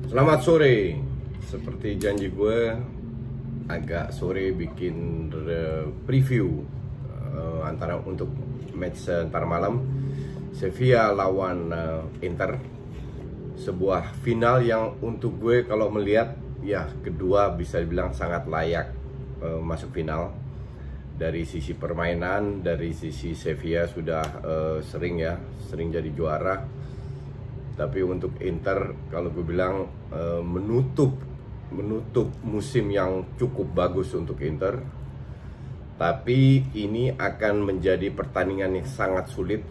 Selamat sore. Seperti janji gue, agak sore bikin preview antara untuk match ntar malam Sevilla lawan Inter. Sebuah final yang untuk gue kalau melihat ya kedua bisa dibilang sangat layak masuk final. Dari sisi permainan, dari sisi Sevilla sudah sering jadi juara. Tapi untuk Inter kalau gue bilang menutup musim yang cukup bagus untuk Inter. Tapi ini akan menjadi pertandingan yang sangat sulit.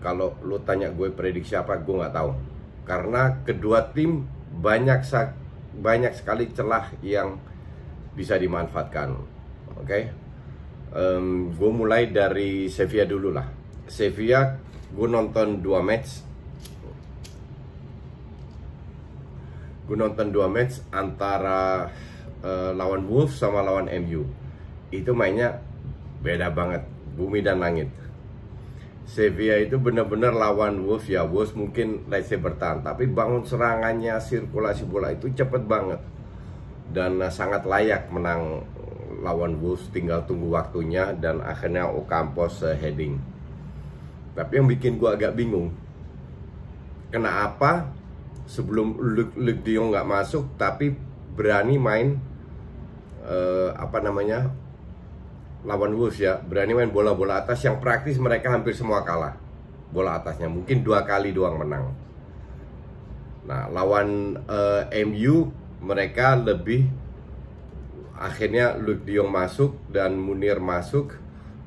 Kalau lu tanya gue prediksi apa, gue nggak tahu. Karena kedua tim banyak sekali celah yang bisa dimanfaatkan. Oke? Gue mulai dari Sevilla dulu lah. Sevilla gue nonton dua match. Antara lawan Wolves sama lawan MU. Itu mainnya beda banget, bumi dan langit. Sevilla itu benar-benar lawan Wolves ya. Wolves mungkin let's say bertahan, tapi bangun serangannya, sirkulasi bola itu cepet banget. Dan sangat layak menang lawan Wolves, tinggal tunggu waktunya dan akhirnya Ocampos heading. Tapi yang bikin gua agak bingung, kenapa sebelum Luuk de Jong nggak masuk tapi berani main lawan Wolves ya, berani main bola-bola atas yang praktis mereka hampir semua kalah bola atasnya, mungkin 2 kali doang menang. Nah lawan MU mereka lebih, akhirnya Luuk de Jong masuk dan Munir masuk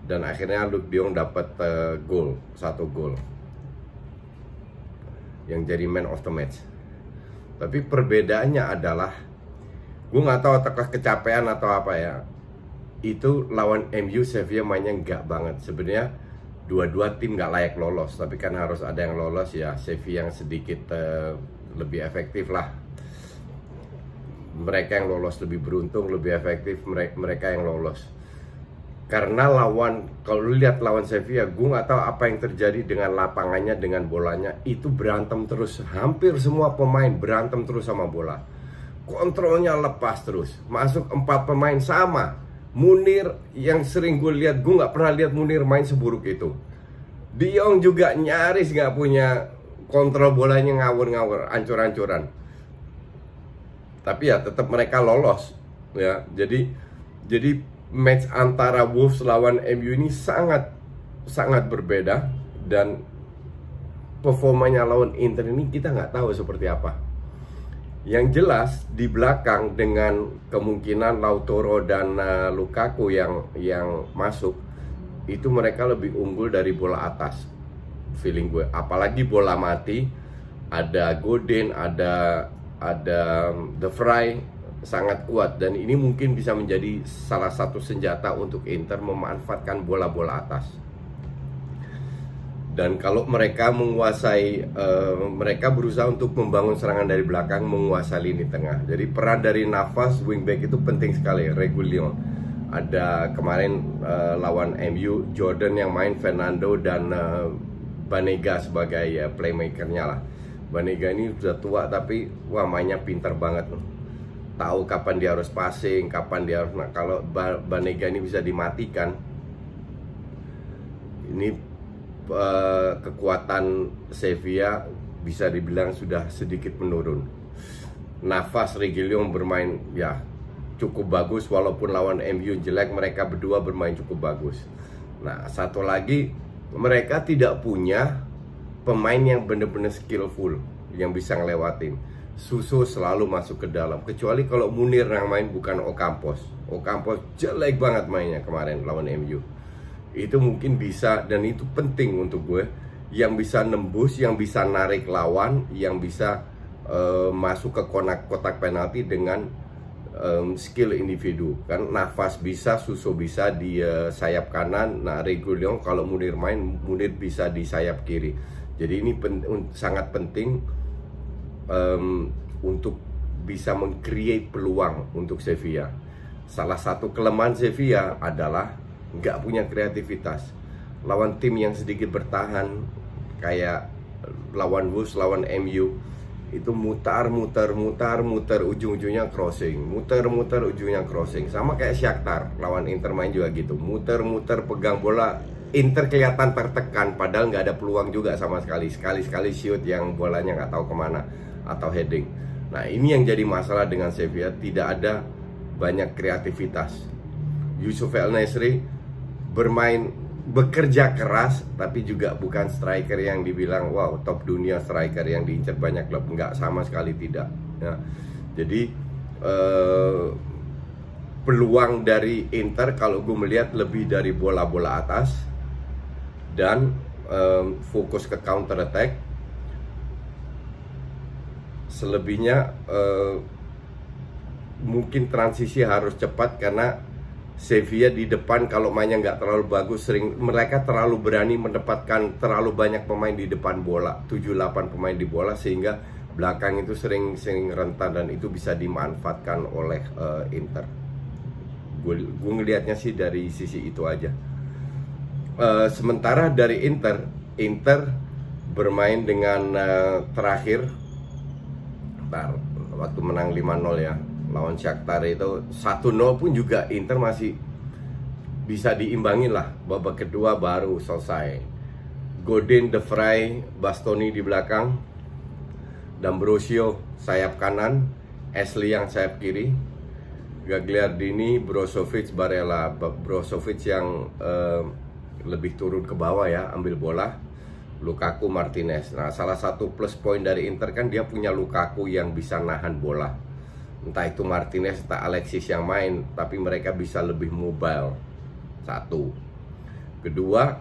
dan akhirnya Luuk de Jong dapat satu gol yang jadi man of the match. Tapi perbedaannya adalah, gue nggak tahu apakah kecapean atau apa ya, itu lawan MU Sevilla mainnya nggak banget. Sebenarnya dua-dua tim nggak layak lolos, tapi kan harus ada yang lolos ya. Sevilla yang sedikit lebih efektif lah. Mereka yang lolos lebih beruntung, lebih efektif mereka yang lolos. Karena kalau lu lihat lawan Sevilla, gue nggak tahu apa yang terjadi dengan lapangannya, dengan bolanya. Itu berantem terus, hampir semua pemain berantem terus sama bola. Kontrolnya lepas terus, masuk 4 pemain sama. Munir yang sering gue lihat, gue nggak pernah lihat Munir main seburuk itu. De Jong juga nyaris nggak punya kontrol bolanya, ngawur-ngawur, ancur-ancuran. Tapi ya tetap mereka lolos ya. Jadi match antara Wolves lawan MU ini sangat berbeda, dan performanya lawan Inter ini kita nggak tahu seperti apa. Yang jelas di belakang dengan kemungkinan Lautaro dan Lukaku yang masuk, itu mereka lebih unggul dari bola atas, feeling gue. Apalagi bola mati, ada Godin, ada De Vrij, sangat kuat, dan ini mungkin bisa menjadi salah satu senjata untuk Inter memanfaatkan bola-bola atas. Dan kalau mereka menguasai, mereka berusaha untuk membangun serangan dari belakang, menguasai lini tengah. Jadi peran dari Navas, wingback itu penting sekali. Reguilon, ada kemarin lawan MU, Jordan yang main, Fernando dan Banega sebagai playmakernya lah. Banega ini sudah tua tapi wah mainnya pintar banget loh. Tahu kapan dia harus passing, kapan dia harus. Nah, kalau Banega ini bisa dimatikan, ini kekuatan Sevilla bisa dibilang sudah sedikit menurun. Navas, Reguilon bermain ya cukup bagus, walaupun lawan MU jelek, mereka berdua bermain cukup bagus. Nah, satu lagi, mereka tidak punya pemain yang benar-benar skillful yang bisa ngelewatin. Suso selalu masuk ke dalam, kecuali kalau Munir yang main, bukan Ocampos. Ocampos jelek banget mainnya kemarin lawan MU. Itu mungkin bisa, dan itu penting untuk gue, yang bisa nembus, yang bisa narik lawan, yang bisa masuk ke kotak penalti dengan skill individu. Kan Navas bisa, Suso bisa di sayap kanan. Nah, Reguilon kalau Munir main, Munir bisa di sayap kiri. Jadi ini sangat penting untuk bisa meng-create peluang untuk Sevilla. Salah satu kelemahan Sevilla adalah nggak punya kreativitas. Lawan tim yang sedikit bertahan kayak lawan Wolves, lawan MU, itu mutar ujung-ujungnya crossing, ujungnya crossing. Sama kayak Shakhtar lawan Inter main juga gitu, muter pegang bola. Inter kelihatan tertekan padahal nggak ada peluang juga sama sekali. Sekali shoot yang bolanya nggak tahu kemana atau heading. Nah ini yang jadi masalah dengan Sevilla, tidak ada banyak kreativitas. Yusuf El Nesri bekerja keras, tapi juga bukan striker yang dibilang wow top dunia striker yang diincar banyak klub, nggak, sama sekali tidak ya. Jadi peluang dari Inter kalau gue melihat lebih dari bola-bola atas dan fokus ke counter attack. Selebihnya mungkin transisi harus cepat karena Sevilla di depan kalau mainnya nggak terlalu bagus, mereka terlalu berani menempatkan terlalu banyak pemain di depan bola, 7-8 pemain di bola, sehingga belakang itu sering rentan dan itu bisa dimanfaatkan oleh Inter. Gue ngelihatnya sih dari sisi itu aja. Sementara dari Inter bermain dengan terakhir waktu menang 5-0 ya lawan Shakhtar itu 1-0 pun juga Inter masih bisa diimbangin lah. Babak kedua baru selesai. Godin, De Vrij, Bastoni di belakang, D'Ambrosio sayap kanan, Ashley yang sayap kiri, Gagliardini, Brozovic, Barella. Brozovic yang lebih turun ke bawah ya, ambil bola. Lukaku, Martinez. Nah, salah satu plus point dari Inter kan dia punya Lukaku yang bisa nahan bola. Entah itu Martinez, entah Alexis yang main, tapi mereka bisa lebih mobile. Satu. Kedua,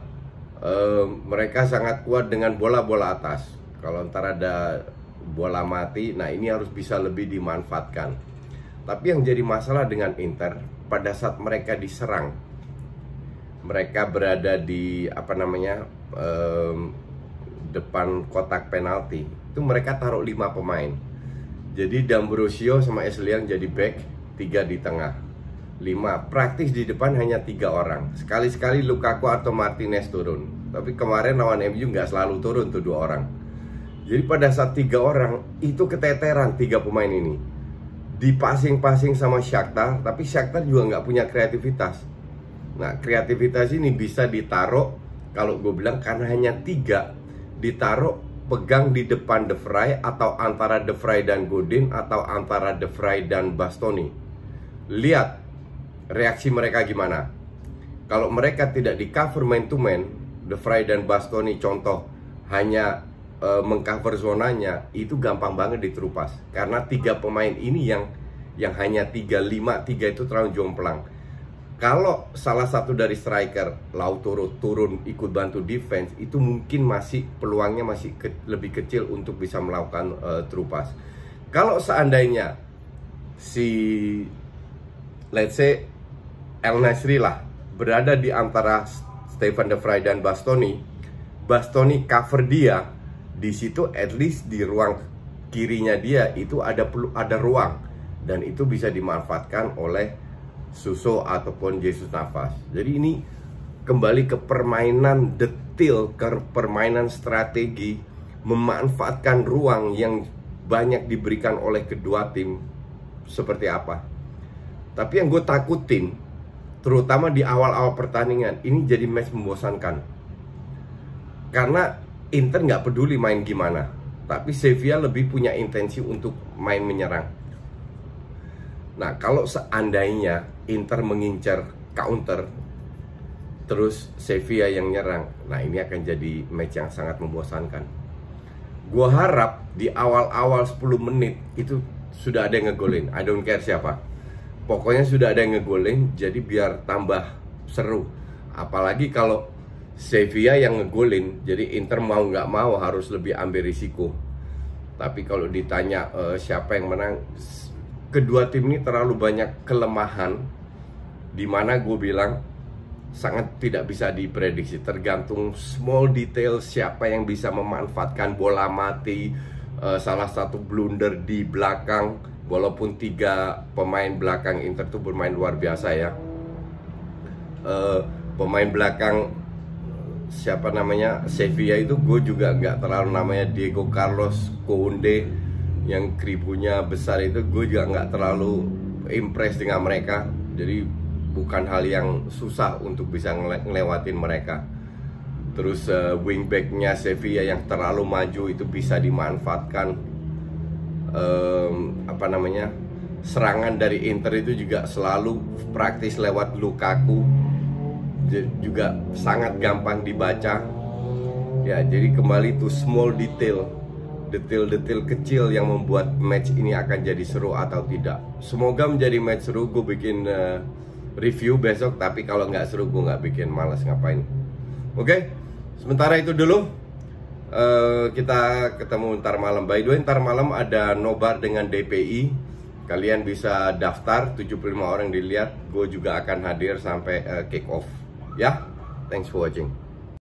mereka sangat kuat dengan bola-bola atas. Kalau ntar ada bola mati, nah ini harus bisa lebih dimanfaatkan. Tapi yang jadi masalah dengan Inter, pada saat mereka diserang, mereka berada di depan kotak penalti, itu mereka taruh 5 pemain. Jadi D'Ambrosio sama Esliang jadi back, 3 di tengah, 5 praktis di depan hanya 3 orang. Sekali-sekali Lukaku atau Martinez turun, tapi kemarin lawan MU nggak selalu turun tuh 2 orang. Jadi pada saat 3 orang itu keteteran 3 pemain ini, dipasing-pasing sama Shakhtar, tapi Shakhtar juga nggak punya kreativitas. Nah kreativitas ini bisa ditaruh, kalau gue bilang karena hanya 3 ditaruh, pegang di depan De Vrij, atau antara De Vrij dan Godin, atau antara De Vrij dan Bastoni. Lihat reaksi mereka gimana. Kalau mereka tidak di cover man to man, De Vrij dan Bastoni contoh hanya mengcover zonanya, itu gampang banget diterupas. Karena 3 pemain ini yang hanya 3-5, 3 itu terlalu jomplang. Kalau salah satu dari striker Lautaro turun ikut bantu defense, itu mungkin masih peluangnya masih lebih kecil untuk bisa melakukan terupas. Kalau seandainya si let's say El Nesri lah berada di antara Stefan De Vrij dan Bastoni cover dia, di situ at least di ruang kirinya dia itu ada ruang, dan itu bisa dimanfaatkan oleh Suso ataupun Jesus Navas. Jadi ini kembali ke permainan detail, ke permainan strategi, memanfaatkan ruang yang banyak diberikan oleh kedua tim seperti apa. Tapi yang gue takutin, terutama di awal-awal pertandingan, ini jadi match membosankan. Karena Inter nggak peduli main gimana, tapi Sevilla lebih punya intensi untuk main menyerang. Nah, kalau seandainya Inter mengincar counter, terus Sevilla yang nyerang, nah ini akan jadi match yang sangat membosankan. Gua harap di awal-awal 10 menit itu sudah ada yang ngegolin. I don't care siapa, pokoknya sudah ada yang ngegolin, jadi biar tambah seru. Apalagi kalau Sevilla yang ngegolin, jadi Inter mau nggak mau harus lebih ambil risiko. Tapi kalau ditanya siapa yang menang, kedua tim ini terlalu banyak kelemahan, dimana gue bilang sangat tidak bisa diprediksi. Tergantung small detail, siapa yang bisa memanfaatkan bola mati, salah satu blunder di belakang. Walaupun 3 pemain belakang Inter itu bermain luar biasa ya. Pemain belakang siapa namanya Sevilla itu gue juga nggak terlalu namanya, Diego Carlos, Kounde, yang kribunya besar itu gue juga nggak terlalu impress dengan mereka. Jadi bukan hal yang susah untuk bisa ngelewatin mereka. Terus wingbacknya Sevilla yang terlalu maju itu bisa dimanfaatkan. Serangan dari Inter itu juga selalu praktis lewat Lukaku, juga sangat gampang dibaca. Ya, jadi kembali to small detail kecil yang membuat match ini akan jadi seru atau tidak. Semoga menjadi match seru. Gue bikin review besok, tapi kalau nggak seru gue nggak bikin, malas ngapain. Oke, sementara itu dulu. Kita ketemu ntar malam. By the way, ntar malam ada nobar dengan DPI. Kalian bisa daftar, 75 orang dilihat. Gue juga akan hadir sampai kick off. Ya, thanks for watching.